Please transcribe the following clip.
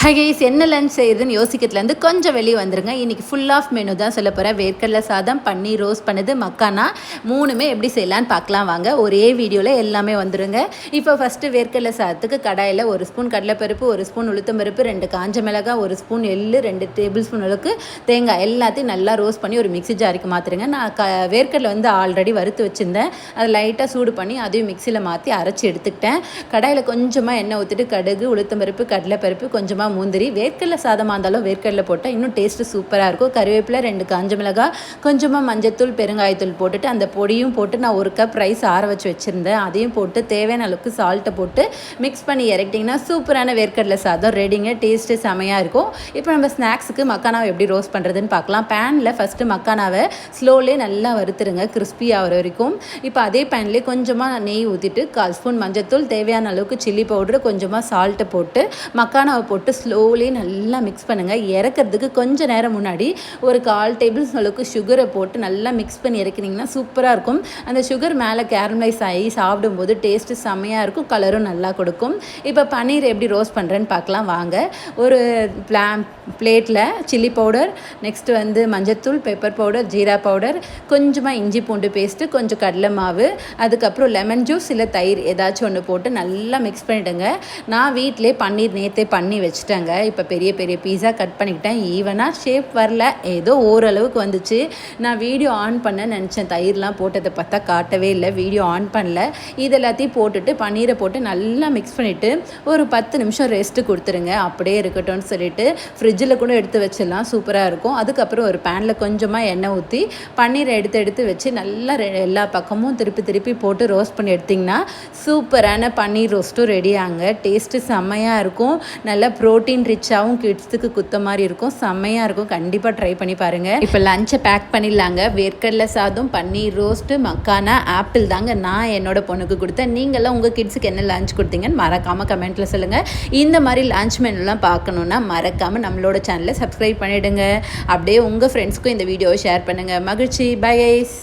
Hi guys, என்ன lunch செய்யுதுன்னு யோசிக்கிறதுலேருந்து கொஞ்சம் வெளியே வந்துருங்க. இன்றைக்கி ஃபுல் ஆஃப் மெனு தான் சொல்ல போகிறேன். வேர்க்கடலை சாதம், பன்னீர் ரோஸ்ட் பண்ணது, மக்கானா, மூணுமே எப்படி செய்யலான்னு பார்க்கலாம் வாங்க. ஒரே வீடியோவில் எல்லாமே வந்துடுங்க. இப்போ ஃபஸ்ட்டு வேர்க்கடலை சாதத்துக்கு கடாயில் 1 ஸ்பூன் கடலைப்பருப்பு, 1 ஸ்பூன் உளுத்தம்பருப்பு, 2 காஞ்ச மிளகாய், 1 ஸ்பூன் எள்ளு, 2 டேபிள் ஸ்பூன் அளவுக்கு தேங்காய் எல்லாத்தையும் நல்லா ரோஸ்ட் பண்ணி ஒரு மிக்ஸி ஜாருக்கு மாற்றுருங்க. நான் வேர்க்கடலை வந்து ஆல்ரெடி வறுத்து வச்சுருந்தேன். அதை லைட்டாக சூடு பண்ணி அதையும் மிக்சியில் மாற்றி அரைச்சி எடுத்துக்கிட்டேன். கடாயில் கொஞ்சமாக எண்ணெய் ஊற்றிட்டு கடுகு, உளுத்தம்பருப்பு, கடலைப்பருப்பு, கொஞ்சமாக முந்திரி, வேர்க்கடலை சாதமாக இருந்தாலும் வேர்க்கடலை போட்டால் இன்னும் டேஸ்ட்டு சூப்பராக இருக்கும். கருவேப்பிலை, 2 காஞ்ச மிளகாய், கொஞ்சமாக மஞ்சத்தூள், பெருங்காயத்தூள் போட்டுட்டு அந்த பொடியும் போட்டு நான் 1 கப் ரைஸ் ஆற வச்சு வச்சுருந்தேன். அதையும் போட்டு தேவையான அளவுக்கு சால்ட்டை போட்டு மிக்ஸ் பண்ணி இறக்கிட்டிங்கன்னா சூப்பரான வேர்க்கடலை சாதம் ரெடிங்க. டேஸ்ட்டு செமையாக இருக்கும். இப்போ நம்ம ஸ்நாக்ஸுக்கு மக்கானாவை எப்படி ரோஸ்ட் பண்ணுறதுன்னு பார்க்கலாம். பேனில் ஃபஸ்ட்டு மக்கானாவை ஸ்லோலே நல்லா வறுத்துருங்க, கிறிஸ்பி ஆகிற வரைக்கும். இப்போ அதே பேன்லேயே கொஞ்சமாக நெய் ஊற்றிட்டு 1/4 ஸ்பூன் மஞ்சத்தூள், தேவையான அளவுக்கு சில்லி பவுட்ரு, கொஞ்சமாக சால்ட்டை போட்டு மக்கானாவை போட்டு ஸ்லோலி நல்லா மிக்ஸ் பண்ணுங்கள். இறக்கிறதுக்கு கொஞ்சம் நேரம் முன்னாடி ஒரு 1/4 டேபிள் அளவுக்கு சுகரை போட்டு நல்லா மிக்ஸ் பண்ணி இறக்கினீங்கன்னா சூப்பராக இருக்கும். அந்த சுகர் மேலே கேரமலைஸ் ஆகி சாப்பிடும்போது டேஸ்ட்டு செம்மையாக இருக்கும், கலரும் நல்லா கொடுக்கும். இப்போ பன்னீர் எப்படி ரோஸ்ட் பண்ணுறேன்னு பார்க்கலாம் வாங்க. ஒரு பிளேட்டில் சில்லி பவுடர், நெக்ஸ்ட்டு வந்து மஞ்சத்தூள், பெப்பர் பவுடர், ஜீரா பவுடர், கொஞ்சமாக இஞ்சி பூண்டு பேஸ்ட்டு, கொஞ்சம் கடலை மாவு, அதுக்கப்புறம் லெமன் ஜூஸ் இல்லை தயிர் ஏதாச்சும் ஒன்று போட்டு நல்லா மிக்ஸ் பண்ணிவிடுங்க. நான் வீட்டிலே பன்னீர் நேற்றே பண்ணி வச்சுட்டேங்க. இப்போ பெரிய பெரிய பீஸா கட் பண்ணிக்கிட்டேன். ஈவனாக ஷேப் வரல, ஏதோ ஓரளவுக்கு வந்துச்சு. நான் வீடியோ ஆன் பண்ண நினச்சேன், தயிர்லாம் போட்டதை பார்த்தா காட்டவே இல்லை, வீடியோ ஆன் பண்ணல. இது எல்லாத்தையும் போட்டுட்டு பன்னீரை போட்டு நல்லா மிக்ஸ் பண்ணிவிட்டு ஒரு 10 நிமிஷம் ரெஸ்ட்டு கொடுத்துருங்க. அப்படியே இருக்கட்டும்னு சொல்லிட்டு ஃப்ரிட்ஜில் கூட எடுத்து வச்சிடலாம், சூப்பராக இருக்கும். அதுக்கப்புறம் ஒரு பேனில் கொஞ்சமாக எண்ணெய் ஊற்றி பன்னீரை எடுத்து வச்சு நல்லா எல்லா பக்கமும் திருப்பி போட்டு ரோஸ்ட் பண்ணி எடுத்திங்கன்னா சூப்பரான பன்னீர் ரோஸ்ட்டும் ரெடி ஆகுங்க. டேஸ்ட்டு செம்மையாக இருக்கும். நல்லா ப்ரோட்டீன் ரிச்சாகவும் கிட்ஸுக்கு குத்த மாதிரி இருக்கும், செம்மையாக இருக்கும். கண்டிப்பாக ட்ரை பண்ணி பாருங்கள். இப்போ லஞ்சை பேக் பண்ணிடலாங்க. வேர்க்கடலை சாதம், பன்னீர் ரோஸ்ட்டு, மக்கானா, ஆப்பிள் தாங்க நான் என்னோட பொண்ணுக்கு கொடுத்தேன். நீங்களாம் உங்கள் கிட்ஸுக்கு என்ன லஞ்ச் கொடுத்தீங்கன்னு மறக்காமல் கமெண்ட்டில் சொல்லுங்கள். இந்த மாதிரி லஞ்ச் மெனுலாம் பார்க்கணுன்னா மறக்காமல் நம்மளோட சேனலை சப்ஸ்கிரைப் பண்ணிவிடுங்க. அப்படியே உங்கள் ஃப்ரெண்ட்ஸ்க்கும் இந்த வீடியோவை ஷேர் பண்ணுங்கள். மகிழ்ச்சி. Bye guys.